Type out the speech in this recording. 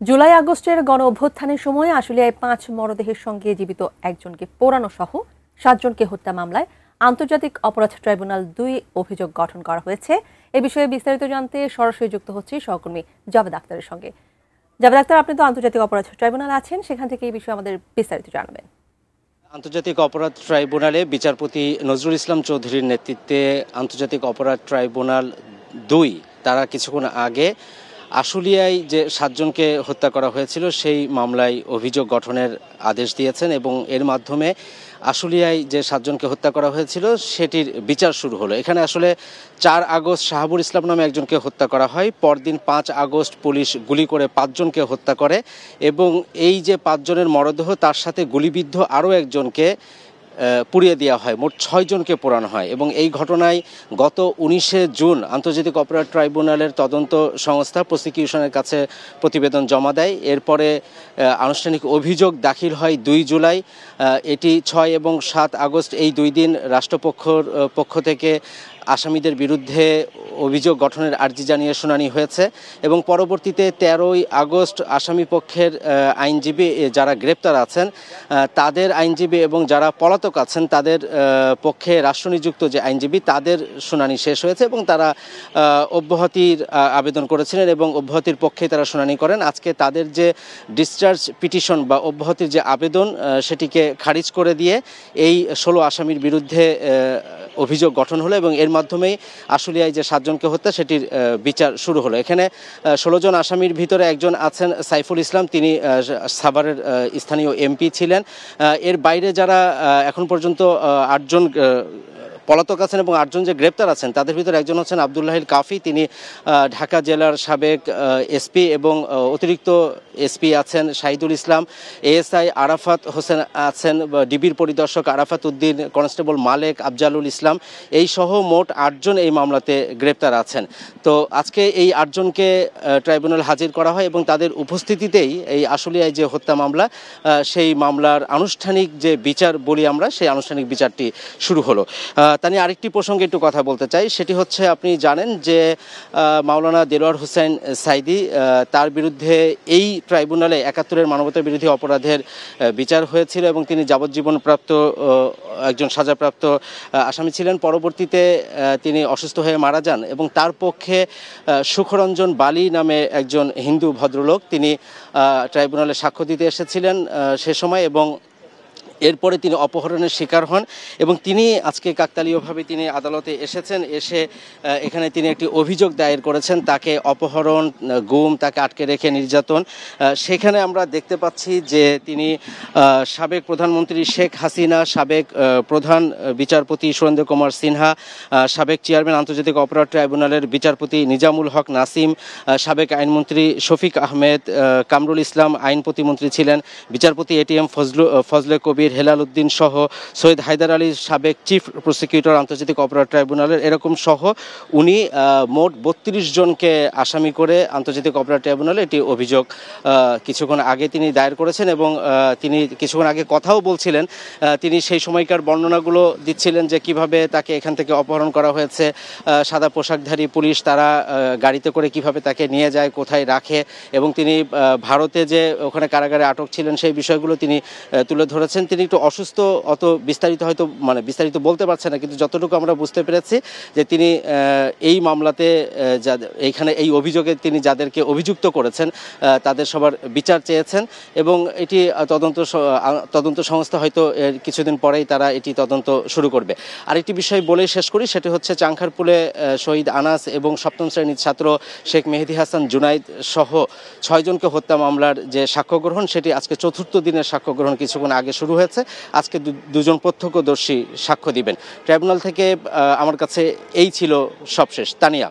জুলাই আগস্টের গণ অভ্যুত্থানের সময় আশুলিয়ায় ৫ মরদেহের সঙ্গে জীবিত একজনকে পোড়ানো সহ ৭ জনকে হত্যা মামলায় আন্তর্জাতিক অপরাধ ট্রাইব্যুনাল ২ অভিযোগ গঠন করা হয়েছে। এ বিষয়ে বিস্তারিত জানতে সরাসরি যুক্ত হচ্ছি সহকর্মী জাভেদ আক্তারের সঙ্গে। জাভেদ আক্তার, আপনি তো আন্তর্জাতিক অপরাধ ট্রাইব্যুনাল আছেন, সেখান থেকে এই বিষয়ে আমাদের বিস্তারিত জানাবেন। আন্তর্জাতিক অপরাধ ট্রাইব্যুনালে বিচারপতি নজরুল ইসলাম চৌধুরীর নেতৃত্বে আন্তর্জাতিক অপরাধ ট্রাইব্যুনাল ২ তারা কিছুক্ষণ আগে আশুলিয়ায় যে ৭ জনকে হত্যা করা হয়েছিল সেই মামলায় অভিযোগ গঠনের আদেশ দিয়েছেন এবং এর মাধ্যমে আশুলিয়ায় যে ৭ জনকে হত্যা করা হয়েছিল সেটির বিচার শুরু হলো। এখানে আসলে ৪ আগস্ট শাহাবুল ইসলাম নামে একজনকে হত্যা করা হয়, পরদিন ৫ আগস্ট পুলিশ গুলি করে ৫ জনকে হত্যা করে এবং এই যে ৫ জনের মরদেহ তার সাথে গুলিবিদ্ধ আরও একজনকে পুড়িয়ে দেওয়া হয়, মোট ৬ জনকে পোড়ানো হয় এবং এই ঘটনায় গত ১৯শে জুন আন্তর্জাতিক অপরাধ ট্রাইব্যুনালের তদন্ত সংস্থা প্রসিকিউশনের কাছে প্রতিবেদন জমা দেয়। এরপরে আনুষ্ঠানিক অভিযোগ দাখিল হয় ২ জুলাই। এটি ৬ এবং ৭ আগস্ট এই ২ দিন রাষ্ট্রপক্ষের পক্ষ থেকে আসামিদের বিরুদ্ধে অভিযোগ গঠনের আর্জি জানিয়ে শুনানি হয়েছে এবং পরবর্তীতে ১৩ই আগস্ট আসামি পক্ষের আইনজীবী যারা গ্রেপ্তার আছেন তাদের আইনজীবী এবং যারা পলাতক আছেন তাদের পক্ষে রাষ্ট্রনিযুক্ত যে আইনজীবী তাদের শুনানি শেষ হয়েছে এবং তারা অব্যাহতির আবেদন করেছিলেন এবং অব্যাহতির পক্ষে তারা শুনানি করেন। আজকে তাদের যে ডিসচার্জ পিটিশন বা অব্যাহতির যে আবেদন সেটিকে খারিজ করে দিয়ে এই ১৬ আসামির বিরুদ্ধে অভিযোগ গঠন হলো এবং এর মাধ্যমেই আশুলিয়ায় যে ৭ জনকে হত্যা সেটির বিচার শুরু হলো। এখানে ১৬ জন আসামির ভিতরে একজন আছেন সাইফুল ইসলাম, তিনি সাভারের স্থানীয় এমপি ছিলেন। এর বাইরে যারা এখন পর্যন্ত ৮ জন পলাতক আছেন এবং ৮ জন যে গ্রেপ্তার আছেন তাদের ভিতরে একজন হচ্ছেন আবদুল্লাহিল কাফি, তিনি ঢাকা জেলার সাবেক এসপি এবং অতিরিক্ত এসপি আছেন শাহিদুল ইসলাম, এএসআই আরাফাত হোসেন আছেন, ডিবির পরিদর্শক আরাফাত উদ্দিন, কনস্টেবল মালেক, আফজালুল ইসলাম, এই সহ মোট ৮ জন এই মামলাতে গ্রেপ্তার আছেন। তো আজকে এই ৮ জনকে ট্রাইব্যুনাল হাজির করা হয় এবং তাদের উপস্থিতিতেই এই আশুলিয়ায় যে হত্যা মামলা সেই মামলার আনুষ্ঠানিক যে বিচার বলি আমরা, সেই আনুষ্ঠানিক বিচারটি শুরু হলো। তা নিয়ে আরেকটি প্রসঙ্গে একটু কথা বলতে চাই, সেটি হচ্ছে আপনি জানেন যে মাওলানা দেলোয়ার হোসেন সাইদি তার বিরুদ্ধে এই ট্রাইব্যুনালে ৭১-এর মানবতা বিরোধী অপরাধের বিচার হয়েছিল এবং তিনি যাবজ্জীবনপ্রাপ্ত একজন সাজাপ্রাপ্ত আসামি ছিলেন। পরবর্তীতে তিনি অসুস্থ হয়ে মারা যান এবং তার পক্ষে সুখরঞ্জন বালি নামে একজন হিন্দু ভদ্রলোক তিনি ট্রাইব্যুনালে সাক্ষ্য দিতে এসেছিলেন সে সময় এবং এরপরে তিনি অপহরণের শিকার হন এবং তিনি আজকে কাকতালীয়ভাবে তিনি আদালতে এসেছেন। এসে এখানে তিনি একটি অভিযোগ দায়ের করেছেন, তাকে অপহরণ, গুম, তাকে আটকে রেখে নির্যাতন। সেখানে আমরা দেখতে পাচ্ছি যে তিনি সাবেক প্রধানমন্ত্রী শেখ হাসিনা, সাবেক প্রধান বিচারপতি সুরেন্দ্র কুমার সিনহা, সাবেক চেয়ারম্যান আন্তর্জাতিক অপরাধ ট্রাইব্যুনালের বিচারপতি নিজামুল হক নাসিম, সাবেক আইনমন্ত্রী শফিক আহমেদ, কামরুল ইসলাম আইন প্রতিমন্ত্রী ছিলেন, বিচারপতি এটিএম ফজলে কবির, হেলাল উদ্দিন সহ সৈয়দ হায়দার আলী সাবেক চিফ প্রসিকিউটর আন্তর্জাতিক অপরাধ ট্রাইব্যুনালের, এরকম সহ উনি মোট ৩২ জনকে আসামি করে আন্তর্জাতিক অপরাধ ট্রাইব্যুনালে এটি অভিযোগ কিছুক্ষণ আগে তিনি দায়ের করেছেন এবং তিনি কিছুক্ষণ আগে কথাও বলছিলেন। তিনি সেই সময়কার বর্ণনাগুলো দিচ্ছিলেন যে কিভাবে তাকে এখান থেকে অপহরণ করা হয়েছে, সাদা পোশাকধারী পুলিশ তারা গাড়িতে করে কিভাবে তাকে নিয়ে যায়, কোথায় রাখে এবং তিনি ভারতে যে ওখানে কারাগারে আটক ছিলেন সেই বিষয়গুলো তিনি তুলে ধরেছেন। তিনি একটু অসুস্থ, অত বিস্তারিত হয়তো বিস্তারিত বলতে পারছেন না, কিন্তু যতটুকু আমরা বুঝতে পেরেছি যে তিনি এই মামলাতে এইখানে এই অভিযোগে তিনি যাদেরকে অভিযুক্ত করেছেন তাদের সবার বিচার চেয়েছেন এবং এটি তদন্ত সংস্থা হয়তো কিছুদিন পরেই তারা এটি তদন্ত শুরু করবে। আরেকটি বিষয় বলেই শেষ করি, সেটি হচ্ছে চাংখারপুলে শহীদ আনাস এবং ৭ম শ্রেণীর ছাত্র শেখ মেহেদি হাসান জুনাইদ সহ ৬ জনকে হত্যা মামলার যে সাক্ষ্য গ্রহণ সেটি আজকে ৪র্থ দিনের সাক্ষ্য গ্রহণ কিছুক্ষণ আগে শুরু হয়েছে। আজকে ২ জন প্রত্যক্ষদর্শী সাক্ষ্য দিবেন। ট্রাইব্যুনাল থেকে আমার কাছে এই ছিল সবশেষ। তানিয়া।